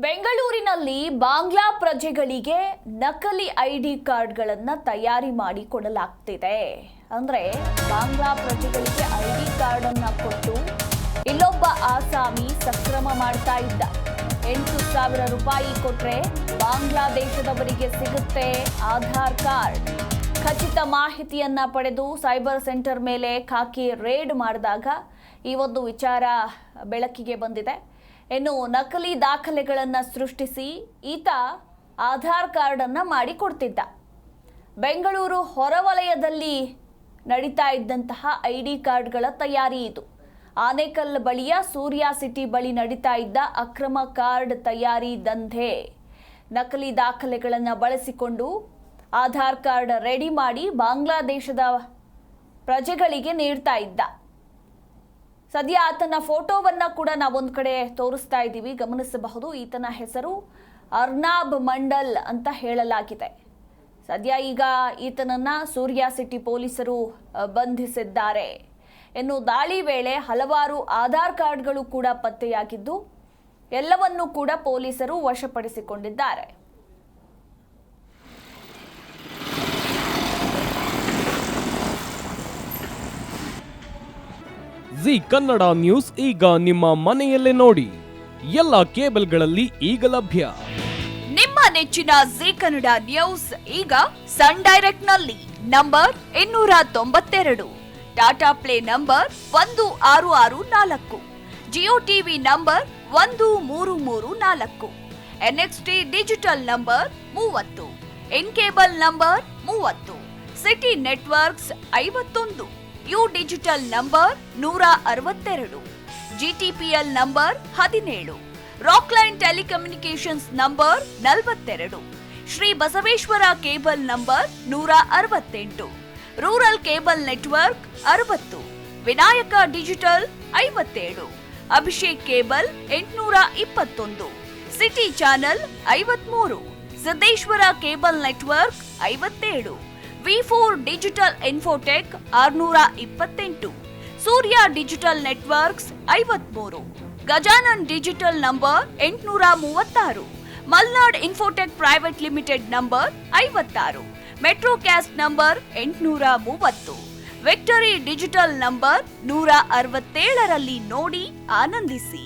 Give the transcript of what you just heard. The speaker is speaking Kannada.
ಬೆಂಗಳೂರಿನಲ್ಲಿ ಬಾಂಗ್ಲಾ ಪ್ರಜೆಗಳಿಗೆ ನಕಲಿ ಐಡಿ ಕಾರ್ಡ್ಗಳನ್ನು ತಯಾರಿ ಮಾಡಿ ಕೊಡಲಾಗ್ತಿದೆ. ಅಂದ್ರೆ ಬಾಂಗ್ಲಾ ಪ್ರಜೆಗಳಿಗೆ ಐಡಿ ಕಾರ್ಡ್ ಅನ್ನ ಕೊಟ್ಟು ಇಲ್ಲೊಬ್ಬ ಆಸಾಮಿ ಸಕ್ರಮ ಮಾಡ್ತಾ ಇದ್ದ. 8,000 ರೂಪಾಯಿ ಕೊಟ್ರೆ ಬಾಂಗ್ಲಾದೇಶದವರಿಗೆ ಸಿಗುತ್ತೆ ಆಧಾರ್ ಕಾರ್ಡ್. ಖಚಿತ ಮಾಹಿತಿಯನ್ನ ಪಡೆದು ಸೈಬರ್ ಸೆಂಟರ್ ಮೇಲೆ ಖಾಕಿ ರೇಡ್ ಮಾಡಿದಾಗ ಈ ಒಂದು ವಿಚಾರ ಬೆಳಕಿಗೆ ಬಂದಿದೆ. ಇನ್ನು ನಕಲಿ ದಾಖಲೆಗಳನ್ನು ಸೃಷ್ಟಿಸಿ ಈತ ಆಧಾರ್ ಕಾರ್ಡನ್ನು ಮಾಡಿಕೊಡ್ತಿದ್ದ. ಬೆಂಗಳೂರು ಹೊರವಲಯದಲ್ಲಿ ನಡೀತಾ ಇದ್ದಂತಹ ಐಡಿ ಕಾರ್ಡ್ಗಳ ತಯಾರಿ ಇದು. ಆನೇಕಲ್ ಬಳಿಯ ಸೂರ್ಯ ಸಿಟಿ ಬಳಿ ನಡೀತಾ ಇದ್ದ ಅಕ್ರಮ ಕಾರ್ಡ್ ತಯಾರಿ ದಂಧೆ. ನಕಲಿ ದಾಖಲೆಗಳನ್ನು ಬಳಸಿಕೊಂಡು ಆಧಾರ್ ಕಾರ್ಡ್ ರೆಡಿ ಮಾಡಿ ಬಾಂಗ್ಲಾದೇಶದ ಪ್ರಜೆಗಳಿಗೆ ನೀಡ್ತಾ ಇದ್ದ. ಸದ್ಯ ಆತನ ಫೋಟೋವನ್ನ ಕೂಡ ನಾವೊಂದು ಕಡೆ ತೋರಿಸ್ತಾ ಇದ್ದೀವಿ, ಗಮನಿಸಬಹುದು. ಈತನ ಹೆಸರು ಅರ್ನಾಬ್ ಮಂಡಲ್ ಅಂತ ಹೇಳಲಾಗಿದೆ. ಸದ್ಯ ಈಗ ಈತನನ್ನ ಸೂರ್ಯ ಸಿಟಿ ಪೊಲೀಸರು ಬಂಧಿಸಿದ್ದಾರೆ. ಇನ್ನು ದಾಳಿ ವೇಳೆ ಹಲವಾರು ಆಧಾರ್ ಕಾರ್ಡ್ಗಳು ಕೂಡ ಪತ್ತೆಯಾಗಿದ್ದು ಎಲ್ಲವನ್ನೂ ಕೂಡ ಪೊಲೀಸರು ವಶಪಡಿಸಿಕೊಂಡಿದ್ದಾರೆ. ಜಿ ಕನ್ನಡ ನ್ಯೂಸ್ ಈಗ ನಿಮ್ಮ ಮನೆಯಲ್ಲೇ ನೋಡಿ. ಎಲ್ಲ ಕೇಬಲ್ಗಳಲ್ಲಿ ಈಗ ಲಭ್ಯ. ನಿಮ್ಮ ನೆಚ್ಚಿನ ಜಿ ಕನ್ನಡ ನ್ಯೂಸ್ ಈಗ ಸನ್ ಡೈರೆಕ್ಟ್ ನಲ್ಲಿ number 292, Tata play number 1664, Jio TV number 1334, NXT digital number 30, in cable number 30, city networks 51, U digital number 162, GTPL number 17, Rockline telecommunications number 42, Shri Basaveshwara cable number 168, rural cable network 60, Vinayaka digital 57, Abhishek cable 821, city channel 53, Siddeshwara cable network 57, V4 digital Infotech 628, Surya digital networks 53, Gajanan digital number 836, Malnad infotech private limited number 56, metro cast number 830, victory digital number 167ರಲ್ಲಿ ನೋಡಿ ಆನಂದಿಸಿ.